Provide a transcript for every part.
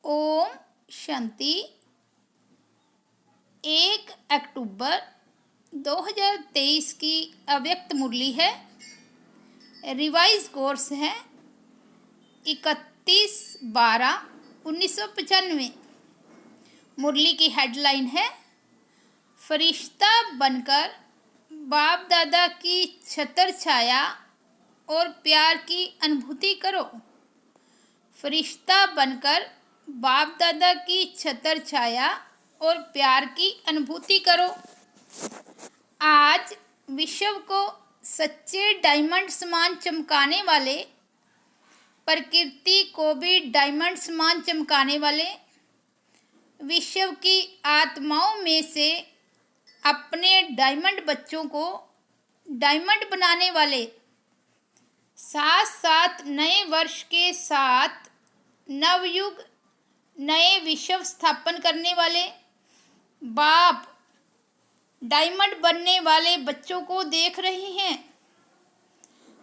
ओम शांति। 1 अक्टूबर 2023 की अव्यक्त मुरली है। रिवाइज कोर्स है 31/12/1995। मुरली की हेडलाइन है फरिश्ता बनकर बाप दादा की छत्र छाया और प्यार की अनुभूति करो। फरिश्ता बनकर बाप दादा की छत्र छाया और प्यार की अनुभूति करो। आज विश्व को सच्चे डायमंड समान चमकाने वाले, प्रकृति को भी डायमंड समान चमकाने वाले, विश्व की आत्माओं में से अपने डायमंड बच्चों को डायमंड बनाने वाले, साथ साथ नए वर्ष के साथ नवयुग नए विश्व स्थापन करने वाले बाप डायमंड बनने वाले बच्चों को देख रहे हैं।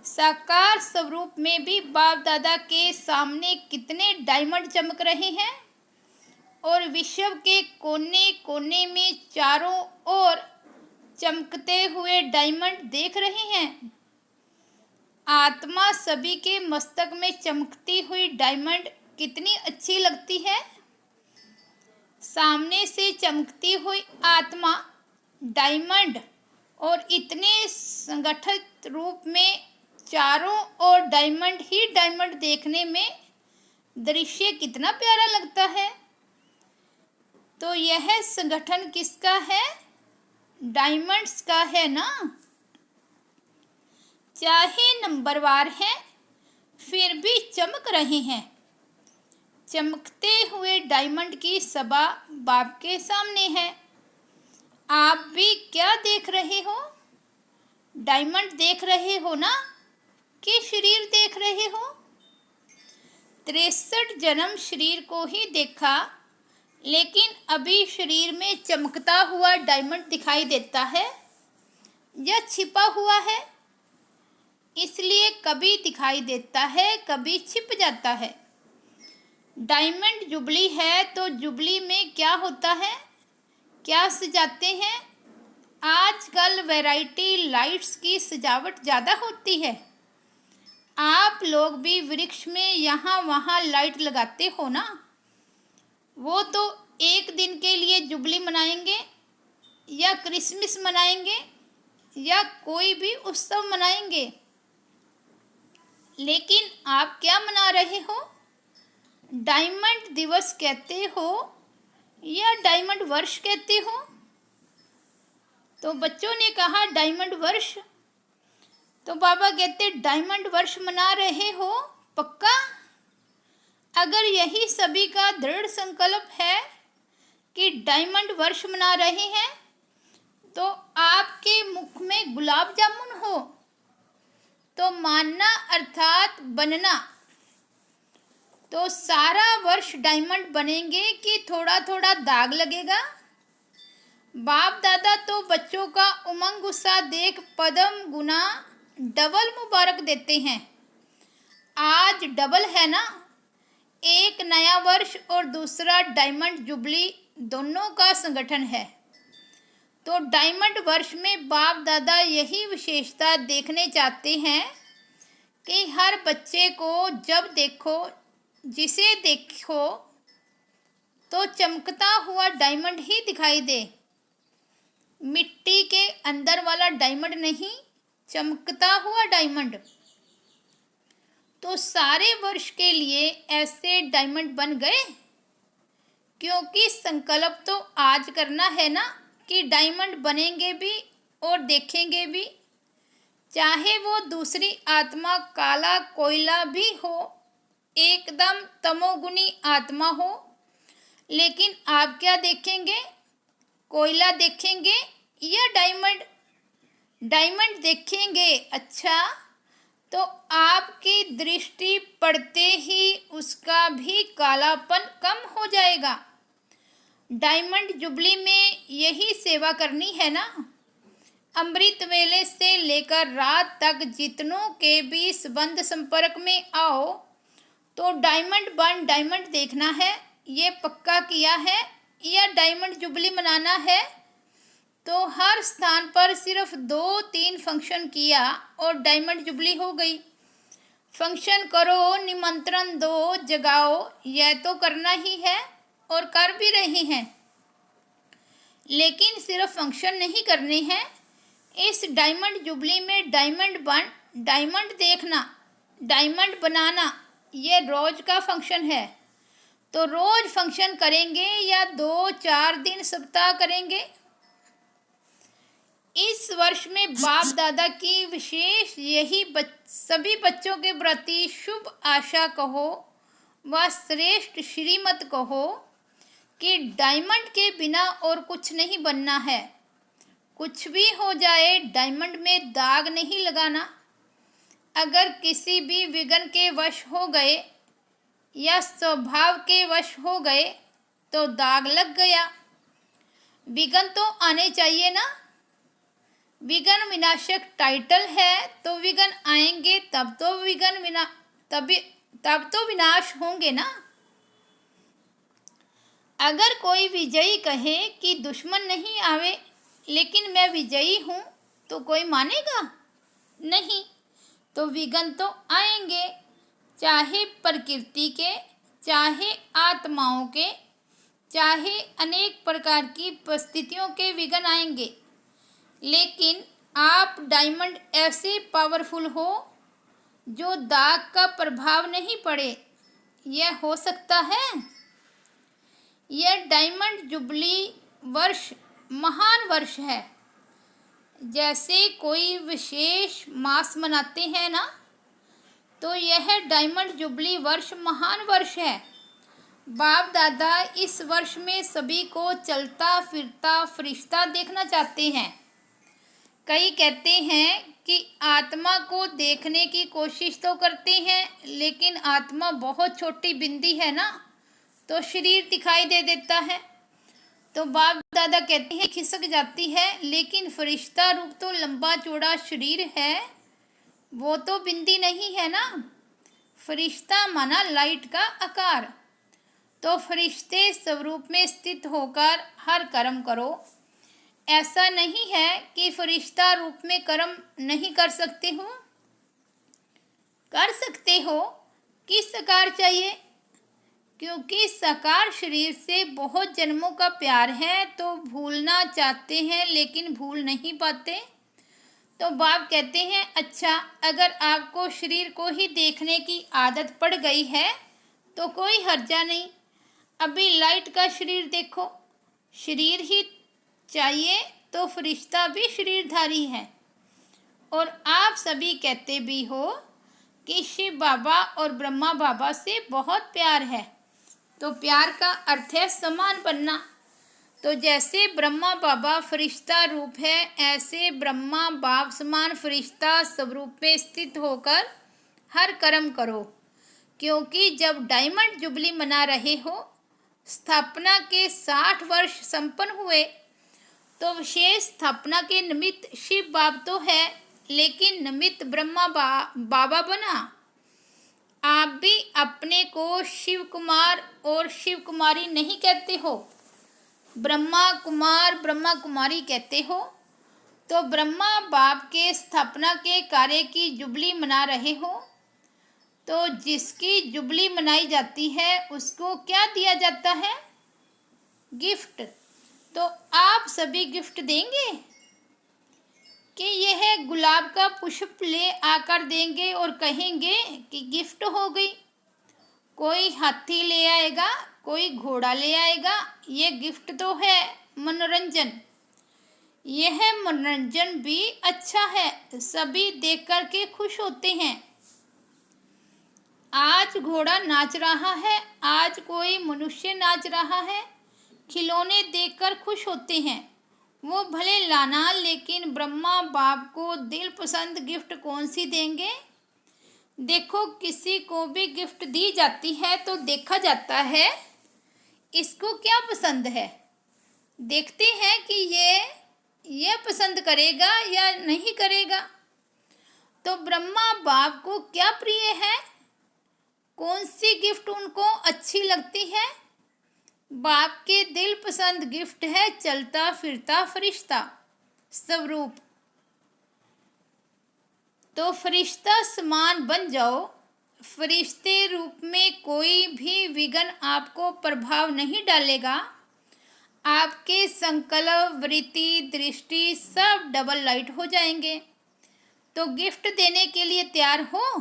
साकार स्वरूप में भी बाप दादा के सामने कितने डायमंड चमक रहे हैं और विश्व के कोने कोने में चारों ओर चमकते हुए डायमंड देख रहे हैं। आत्मा सभी के मस्तक में चमकती हुई डायमंड कितनी अच्छी लगती है। सामने से चमकती हुई आत्मा डायमंड और इतने संगठित रूप में चारों ओर डायमंड ही डायमंड देखने में दृश्य कितना प्यारा लगता है। तो यह संगठन किसका है? डायमंड्स का है ना। चाहे नंबरवार हैं फिर भी चमक रहे हैं। चमकते हुए डायमंड की सभा बाप के सामने है। आप भी क्या देख रहे हो? डायमंड देख रहे हो ना कि शरीर देख रहे हो? 63 जन्म शरीर को ही देखा, लेकिन अभी शरीर में चमकता हुआ डायमंड दिखाई देता है या छिपा हुआ है। इसलिए कभी दिखाई देता है, कभी छिप जाता है। डायमंड जुबली है तो जुबली में क्या होता है, क्या सजाते हैं? आजकल वैरायटी लाइट्स की सजावट ज़्यादा होती है। आप लोग भी वृक्ष में यहाँ वहाँ लाइट लगाते हो ना। वो तो एक दिन के लिए जुबली मनाएंगे या क्रिसमस मनाएंगे या कोई भी उत्सव मनाएंगे, लेकिन आप क्या मना रहे हो? डायमंड दिवस कहते हो या डायमंड वर्ष कहते हो? तो बच्चों ने कहा डायमंड वर्ष, तो बाबा कहते डायमंड वर्ष मना रहे हो पक्का? अगर यही सभी का दृढ़ संकल्प है कि डायमंड वर्ष मना रहे हैं, तो आपके मुख में गुलाब जामुन हो तो मानना अर्थात बनना। तो सारा वर्ष डायमंड बनेंगे कि थोड़ा थोड़ा दाग लगेगा? बाप दादा तो बच्चों का उमंग उत्साह देख पद्म गुना डबल मुबारक देते हैं। आज डबल है ना, एक नया वर्ष और दूसरा डायमंड जुबली दोनों का संगठन है। तो डायमंड वर्ष में बाप दादा यही विशेषता देखने चाहते हैं कि हर बच्चे को जब देखो, जिसे देखो तो चमकता हुआ डायमंड ही दिखाई दे। मिट्टी के अंदर वाला डायमंड नहीं, चमकता हुआ डायमंड। तो सारे वर्ष के लिए ऐसे डायमंड बन गए, क्योंकि संकल्प तो आज करना है ना कि डायमंड बनेंगे भी और देखेंगे भी। चाहे वो दूसरी आत्मा काला कोयला भी हो, एकदम तमोगुनी आत्मा हो, लेकिन आप क्या देखेंगे? कोयला देखेंगे या डायमंड? डायमंड देखेंगे। अच्छा, तो आपकी दृष्टि पड़ते ही उसका भी कालापन कम हो जाएगा। डायमंड जुबली में यही सेवा करनी है ना। अमृत वेले से लेकर रात तक जितनों के भी संबंध संपर्क में आओ तो डायमंड बन डायमंड देखना है ये पक्का किया है या डायमंड जुबली मनाना है, तो हर स्थान पर सिर्फ 2-3 फंक्शन किया और डायमंड जुबली हो गई। फंक्शन करो, निमंत्रण दो, जगाओ, यह तो करना ही है और कर भी रहे हैं, लेकिन सिर्फ फंक्शन नहीं करने हैं। इस डायमंड जुबली में डायमंड देखना, डायमंड बनाना, ये रोज का फंक्शन है। तो रोज फंक्शन करेंगे या 2-4 दिन सप्ताह करेंगे। इस वर्ष में बाप दादा की विशेष यही सभी बच्चों के प्रति शुभ आशा कहो व श्रेष्ठ श्रीमत कहो कि डायमंड के बिना और कुछ नहीं बनना है। कुछ भी हो जाए, डायमंड में दाग नहीं लगाना। अगर किसी भी विघ्न के वश हो गए या स्वभाव के वश हो गए तो दाग लग गया। विघ्न तो आने चाहिए ना। विघ्न विनाशक टाइटल है, तो विघ्न आएंगे तब तो विनाश होंगे ना। अगर कोई विजयी कहे कि दुश्मन नहीं आवे लेकिन मैं विजयी हूँ, तो कोई मानेगा नहीं। तो विघ्न तो आएंगे, चाहे प्रकृति के, चाहे आत्माओं के, चाहे अनेक प्रकार की परिस्थितियों के विघ्न आएंगे। लेकिन आप डायमंड ऐसे पावरफुल हो जो दाग का प्रभाव नहीं पड़े, यह हो सकता है। यह डायमंड जुबली वर्ष महान वर्ष है। जैसे कोई विशेष मास मनाते हैं ना, तो यह डायमंड जुबली वर्ष महान वर्ष है। बाप दादा इस वर्ष में सभी को चलता फिरता फरिश्ता देखना चाहते हैं। कई कहते हैं कि आत्मा को देखने की कोशिश तो करते हैं, लेकिन आत्मा बहुत छोटी बिंदी है ना, तो शरीर दिखाई दे देता है। तो बाप दादा कहते हैं खिसक जाती है, लेकिन फरिश्ता रूप तो लंबा चौड़ा शरीर है, वो तो बिंदी नहीं है ना। फरिश्ता माना लाइट का आकार। तो फरिश्ते स्वरूप में स्थित होकर हर कर्म करो। ऐसा नहीं है कि फरिश्ता रूप में कर्म नहीं कर सकते हो, कर सकते हो। किस आकार चाहिए? क्योंकि साकार शरीर से बहुत जन्मों का प्यार है, तो भूलना चाहते हैं लेकिन भूल नहीं पाते। तो बाप कहते हैं अच्छा, अगर आपको शरीर को ही देखने की आदत पड़ गई है तो कोई हर्जा नहीं। अभी लाइट का शरीर देखो, शरीर ही चाहिए तो फरिश्ता भी शरीरधारी है। और आप सभी कहते भी हो कि शिव बाबा और ब्रह्मा बाबा से बहुत प्यार है, तो प्यार का अर्थ है समान बनना। तो जैसे ब्रह्मा बाबा फरिश्ता रूप है, ऐसे ब्रह्मा बाप समान फरिश्ता स्वरूप में स्थित होकर हर कर्म करो। क्योंकि जब डायमंड जुबली मना रहे हो, स्थापना के 60 वर्ष संपन्न हुए, तो विशेष स्थापना के निमित्त शिव बाप तो है, लेकिन निमित्त ब्रह्मा बाबा बना। आप भी अपने को शिव कुमार और शिव कुमारी नहीं कहते हो, ब्रह्मा कुमार ब्रह्मा कुमारी कहते हो। तो ब्रह्मा बाप के स्थापना के कार्य की जुबली मना रहे हो, तो जिसकी जुबली मनाई जाती है उसको क्या दिया जाता है? गिफ्ट। तो आप सभी गिफ्ट देंगे कि यह गुलाब का पुष्प ले आकर देंगे और कहेंगे कि गिफ्ट हो गई। कोई हाथी ले आएगा, कोई घोड़ा ले आएगा, ये गिफ्ट तो है मनोरंजन। यह मनोरंजन भी अच्छा है, सभी देख कर के खुश होते हैं। आज घोड़ा नाच रहा है, आज कोई मनुष्य नाच रहा है, खिलौने देखकर खुश होते हैं। वो भले लाना, लेकिन ब्रह्मा बाप को दिल पसंद गिफ्ट कौन सी देंगे? देखो, किसी को भी गिफ्ट दी जाती है तो देखा जाता है इसको क्या पसंद है। देखते हैं कि ये पसंद करेगा या नहीं करेगा। तो ब्रह्मा बाप को क्या प्रिय है, कौन सी गिफ्ट उनको अच्छी लगती है? बाप के दिल पसंद गिफ्ट है चलता फिरता फरिश्ता स्वरूप। तो फरिश्ता समान बन जाओ। फरिश्ते रूप में कोई भी विघ्न आपको प्रभाव नहीं डालेगा। आपके संकल्प, वृत्ति, दृष्टि सब डबल लाइट हो जाएंगे। तो गिफ्ट देने के लिए तैयार हो?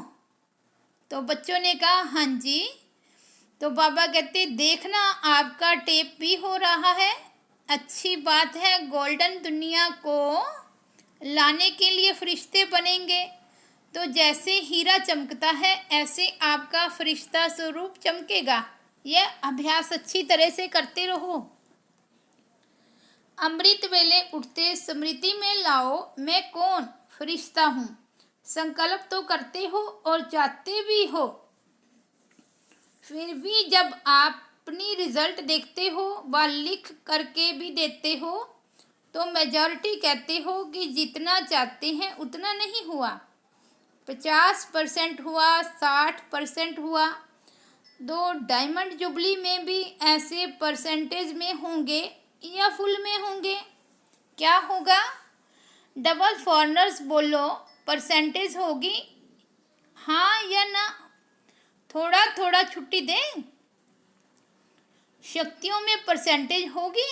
तो बच्चों ने कहा हाँ जी। तो बाबा कहते देखना आपका टेप भी हो रहा है। अच्छी बात है, गोल्डन दुनिया को लाने के लिए फरिश्ते बनेंगे। तो जैसे हीरा चमकता है ऐसे आपका फरिश्ता स्वरूप चमकेगा। यह अभ्यास अच्छी तरह से करते रहो। अमृत वेले उठते स्मृति में लाओ, मैं कौन? फरिश्ता हूँ। संकल्प तो करते हो और चाहते भी हो, फिर भी जब आप अपनी रिजल्ट देखते हो व लिख करके भी देते हो तो मेजॉरिटी कहते हो कि जितना चाहते हैं उतना नहीं हुआ। 50% हुआ, 60% हुआ। दो डायमंड जुबली में भी ऐसे परसेंटेज में होंगे या फुल में होंगे? क्या होगा? डबल फॉरनर्स बोलो, परसेंटेज होगी हाँ या ना? थोड़ा थोड़ा छुट्टी दें। शक्तियों में परसेंटेज होगी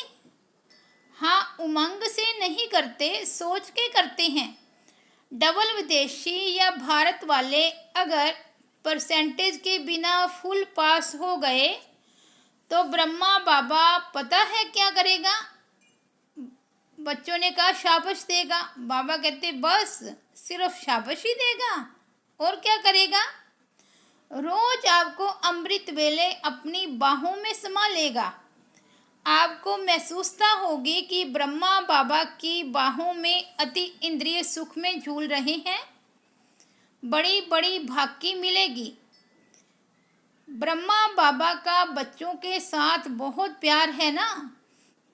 हाँ। उमंग से नहीं करते, सोच के करते हैं। डबल विदेशी या भारत वाले अगर परसेंटेज के बिना फुल पास हो गए तो ब्रह्मा बाबा पता है क्या करेगा? बच्चों ने कहा शाबाश देगा। बाबा कहते बस सिर्फ शाबाश ही देगा और क्या करेगा? रोज आपको अमृत वेले अपनी बाहों में समा लेगा। आपको महसूसता होगी कि ब्रह्मा बाबा की बाहों में अति इंद्रिय सुख में झूल रहे हैं। बड़ी बड़ी भाकी मिलेगी। ब्रह्मा बाबा का बच्चों के साथ बहुत प्यार है ना,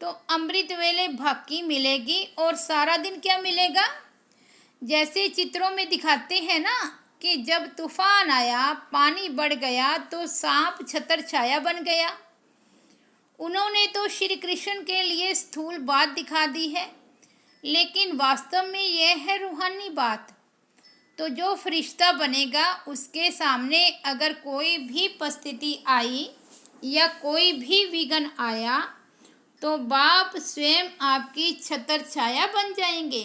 तो अमृत वेले भाकी मिलेगी। और सारा दिन क्या मिलेगा? जैसे चित्रों में दिखाते हैं ना कि जब तूफान आया, पानी बढ़ गया तो सांप छतर छाया बन गया। उन्होंने तो श्री कृष्ण के लिए स्थूल बात दिखा दी है, लेकिन वास्तव में यह है रूहानी बात। तो जो फरिश्ता बनेगा उसके सामने अगर कोई भी परिस्थिति आई या कोई भी विघ्न आया तो बाप स्वयं आपकी छतर छाया बन जाएंगे।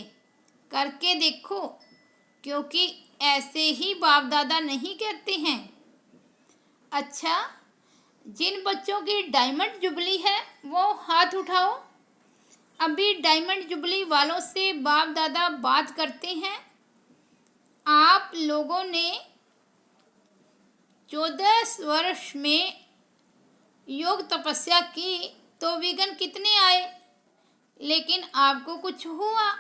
करके देखो, क्योंकि ऐसे ही बाप दादा नहीं कहते हैं। अच्छा, जिन बच्चों की डायमंड जुबली है वो हाथ उठाओ। अभी डायमंड जुबली वालों से बाप दादा बात करते हैं। आप लोगों ने 14 वर्ष में योग तपस्या की तो विघ्न कितने आए, लेकिन आपको कुछ हुआ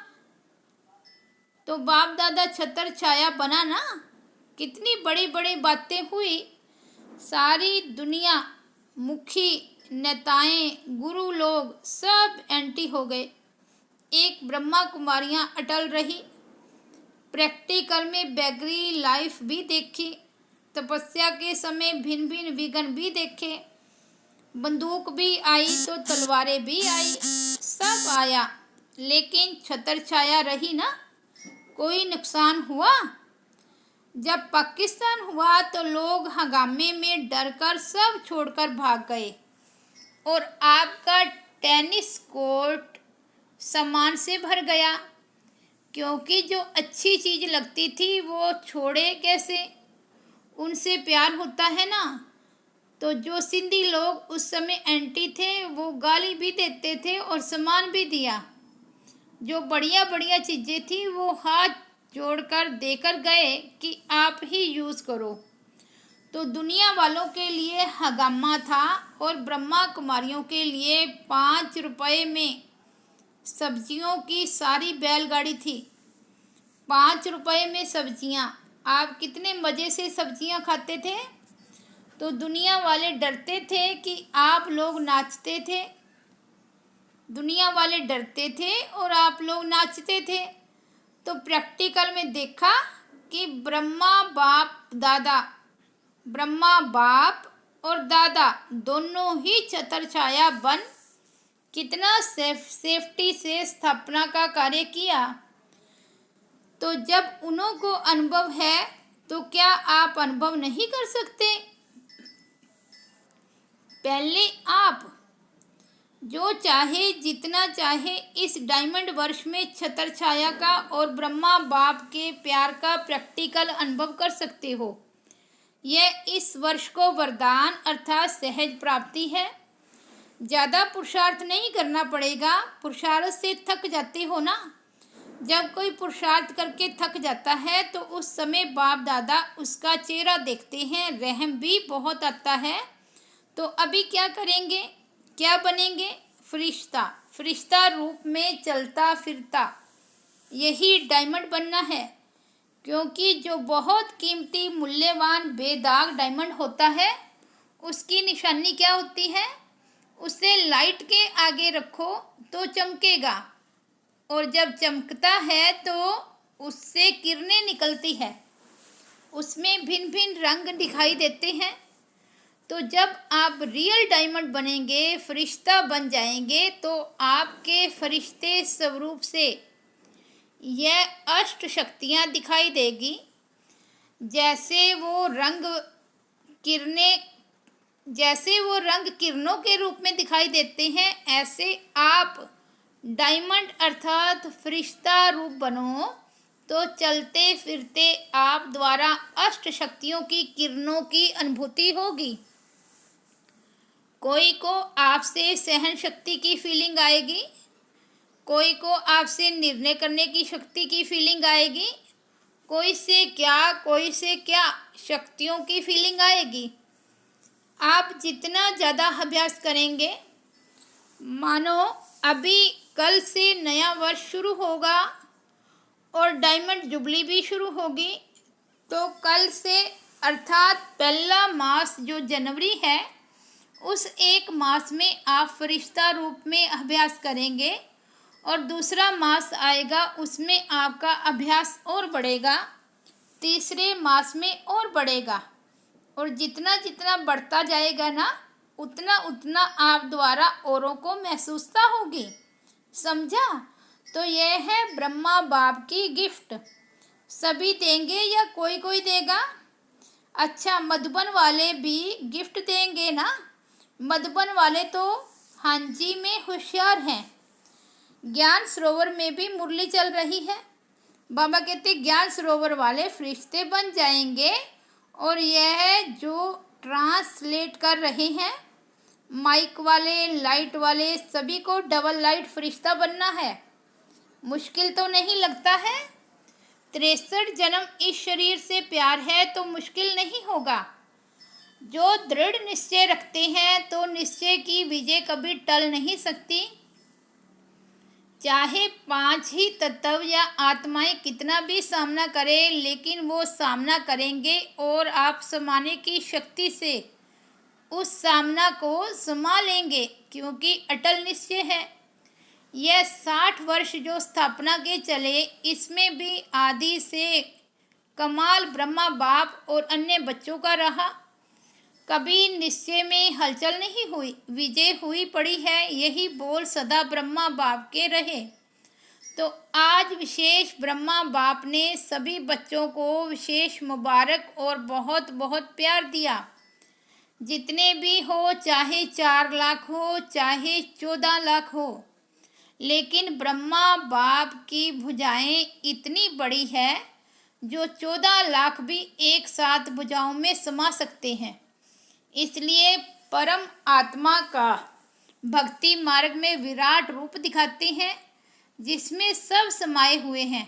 तो बाप दादा छतर छाया बना ना। कितनी बड़ी बड़ी बातें हुई। सारी दुनिया, मुखी, नेताएं, गुरु लोग सब एंटी हो गए। एक ब्रह्मा कुमारियां अटल रही। प्रैक्टिकल में बैगरी लाइफ भी देखी। तपस्या के समय भिन्न भिन्न विघ्न भी देखे। बंदूक भी आई तो तलवारें भी आई, सब आया, लेकिन छतर छाया रही ना। कोई नुकसान हुआ? जब पाकिस्तान हुआ तो लोग हंगामे में डरकर सब छोड़कर भाग गए और आपका टेनिस कोर्ट सामान से भर गया, क्योंकि जो अच्छी चीज़ लगती थी वो छोड़े कैसे? उनसे प्यार होता है ना। तो जो सिंधी लोग उस समय एंटी थे वो गाली भी देते थे और सामान भी दिया। जो बढ़िया बढ़िया चीज़ें थी वो हाथ जोड़कर देकर गए कि आप ही यूज़ करो। तो दुनिया वालों के लिए हगामा था और ब्रह्मा कुमारियों के लिए 5 रुपए में सब्जियों की सारी बैलगाड़ी थी। 5 रुपए में सब्जियां। आप कितने मज़े से सब्जियां खाते थे। तो दुनिया वाले डरते थे कि आप लोग नाचते थे। दुनिया वाले डरते थे और आप लोग नाचते थे। तो प्रैक्टिकल में देखा कि ब्रह्मा बाप और दादा दोनों ही छत्रछाया बन कितना सेफ्टी से स्थापना का कार्य किया। तो जब उन्हों को अनुभव है तो क्या आप अनुभव नहीं कर सकते? पहले आप जो चाहे जितना चाहे इस डायमंड वर्ष में छत्रछाया का और ब्रह्मा बाप के प्यार का प्रैक्टिकल अनुभव कर सकते हो। यह इस वर्ष को वरदान अर्थात सहज प्राप्ति है। ज़्यादा पुरुषार्थ नहीं करना पड़ेगा। पुरुषार्थ से थक जाते हो ना। जब कोई पुरुषार्थ करके थक जाता है तो उस समय बाप दादा उसका चेहरा देखते हैं, रहम भी बहुत आता है। तो अभी क्या करेंगे, क्या बनेंगे? फरिश्ता। फरिश्ता रूप में चलता फिरता, यही डायमंड बनना है। क्योंकि जो बहुत कीमती मूल्यवान बेदाग डायमंड होता है उसकी निशानी क्या होती है? उसे लाइट के आगे रखो तो चमकेगा, और जब चमकता है तो उससे किरणें निकलती है, उसमें भिन्न भिन्न रंग दिखाई देते हैं। तो जब आप रियल डायमंड बनेंगे, फरिश्ता बन जाएंगे, तो आपके फरिश्ते स्वरूप से यह अष्ट शक्तियाँ दिखाई देगी। जैसे वो रंग किरणों के रूप में दिखाई देते हैं, ऐसे आप डायमंड अर्थात फरिश्ता रूप बनो तो चलते फिरते आप द्वारा अष्ट शक्तियों की किरणों की अनुभूति होगी। कोई को आपसे सहन शक्ति की फीलिंग आएगी, कोई को आपसे निर्णय करने की शक्ति की फीलिंग आएगी, कोई से क्या शक्तियों की फीलिंग आएगी। आप जितना ज़्यादा अभ्यास करेंगे, मानो अभी कल से नया वर्ष शुरू होगा और डायमंड जुबली भी शुरू होगी, तो कल से अर्थात पहला मास जो जनवरी है, उस एक मास में आप फरिश्ता रूप में अभ्यास करेंगे और दूसरा मास आएगा, उसमें आपका अभ्यास और बढ़ेगा, तीसरे मास में और बढ़ेगा, और जितना जितना बढ़ता जाएगा ना, उतना उतना आप द्वारा औरों को महसूसता होगी। समझा? तो यह है ब्रह्मा बाप की गिफ्ट। सभी देंगे या कोई कोई देगा? अच्छा, मधुबन वाले भी गिफ्ट देंगे ना? मधुबन वाले तो हाँ जी में होशियार हैं। ज्ञान सरोवर में भी मुरली चल रही है। बाबा कहते ज्ञान सरोवर वाले फरिश्ते बन जाएंगे, और यह जो ट्रांसलेट कर रहे हैं माइक वाले, लाइट वाले, सभी को डबल लाइट फरिश्ता बनना है। मुश्किल तो नहीं लगता है? 63 जन्म इस शरीर से प्यार है तो मुश्किल नहीं होगा। जो दृढ़ निश्चय रखते हैं तो निश्चय की विजय कभी टल नहीं सकती। चाहे 5 ही तत्व या आत्माएं कितना भी सामना करें, लेकिन वो सामना करेंगे और आप समाने की शक्ति से उस सामना को समा लेंगे, क्योंकि अटल निश्चय है। यह 60 वर्ष जो स्थापना के चले, इसमें भी आदि से कमाल ब्रह्मा बाप और अन्य बच्चों का रहा। कभी निश्चय में हलचल नहीं हुई, विजय हुई पड़ी है। यही बोल सदा ब्रह्मा बाप के रहे। तो आज विशेष ब्रह्मा बाप ने सभी बच्चों को विशेष मुबारक और बहुत बहुत प्यार दिया। जितने भी हो, चाहे 4 लाख हो, चाहे 14 लाख हो, लेकिन ब्रह्मा बाप की भुजाएं इतनी बड़ी है जो 14 लाख भी एक साथ भुजाओं में समा सकते हैं। इसलिए परम आत्मा का भक्ति मार्ग में विराट रूप दिखाते हैं, जिसमें सब समाये हुए हैं।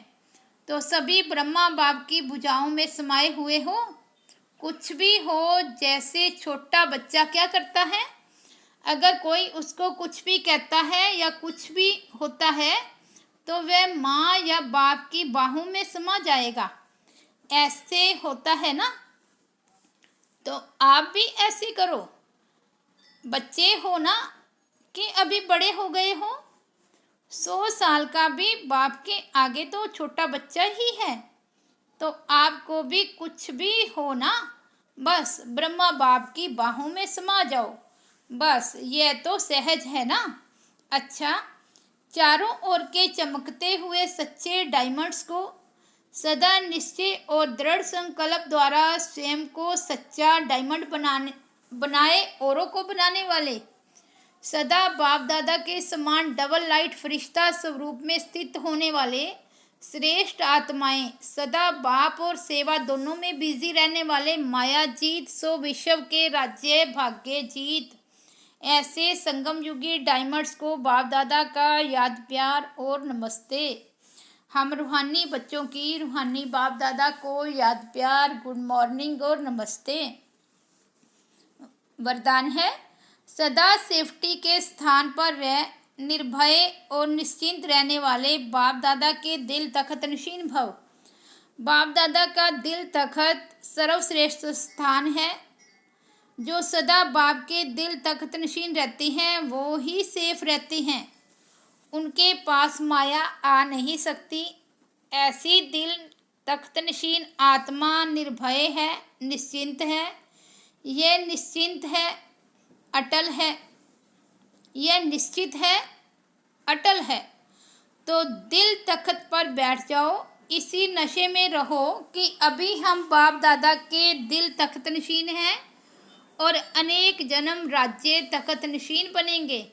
तो सभी ब्रह्मा बाप की भुजाओं में समाये हुए हो। कुछ भी हो, जैसे छोटा बच्चा क्या करता है, अगर कोई उसको कुछ भी कहता है या कुछ भी होता है तो वह माँ या बाप की बाहों में समा जाएगा। ऐसे होता है ना? तो आप भी ऐसे करो। बच्चे हो ना कि अभी बड़े हो गए हो? 100 साल का भी बाप के आगे तो छोटा बच्चा ही है। तो आपको भी कुछ भी हो ना, बस ब्रह्मा बाप की बाहों में समा जाओ। बस ये तो सहज है ना। अच्छा, चारों ओर के चमकते हुए सच्चे डायमंड्स को सदा निश्चय और दृढ़ संकल्प द्वारा स्वयं को सच्चा डायमंड बनाए औरों को बनाने वाले, सदा बाप दादा के समान डबल लाइट फरिश्ता स्वरूप में स्थित होने वाले श्रेष्ठ आत्माएं, सदा बाप और सेवा दोनों में बिजी रहने वाले माया जीत सो विश्व के राज्य भाग्य जीत, ऐसे संगम युगी डायमंड्स को बाप दादा का याद प्यार और नमस्ते। हम रूहानी बच्चों की रूहानी बाप दादा को याद प्यार, गुड मॉर्निंग और नमस्ते। वरदान है, सदा सेफ्टी के स्थान पर रह निर्भय और निश्चिंत रहने वाले बाप दादा के दिल तखत नशीन भव। बाप दादा का दिल तखत सर्वश्रेष्ठ स्थान है। जो सदा बाप के दिल तखत नशीन रहते हैं वो ही सेफ रहते हैं। उनके पास माया आ नहीं सकती। ऐसी दिल तख्त नशीन आत्मा निर्भय है, निश्चिंत है। यह निश्चिंत है, अटल है, यह निश्चित है, अटल है। तो दिल तख्त पर बैठ जाओ, इसी नशे में रहो कि अभी हम बाप दादा के दिल तख्त नशीन हैं और अनेक जन्म राज्य तख्त नशीन बनेंगे।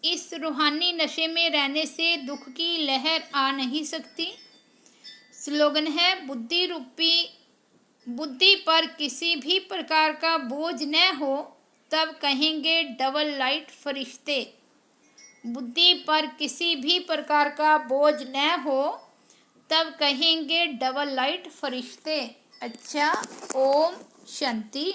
इस रूहानी नशे में रहने से दुख की लहर आ नहीं सकती। स्लोगन है, बुद्धि पर किसी भी प्रकार का बोझ न हो तब कहेंगे डबल लाइट फरिश्ते। बुद्धि पर किसी भी प्रकार का बोझ न हो तब कहेंगे डबल लाइट फरिश्ते। अच्छा, ओम शांति।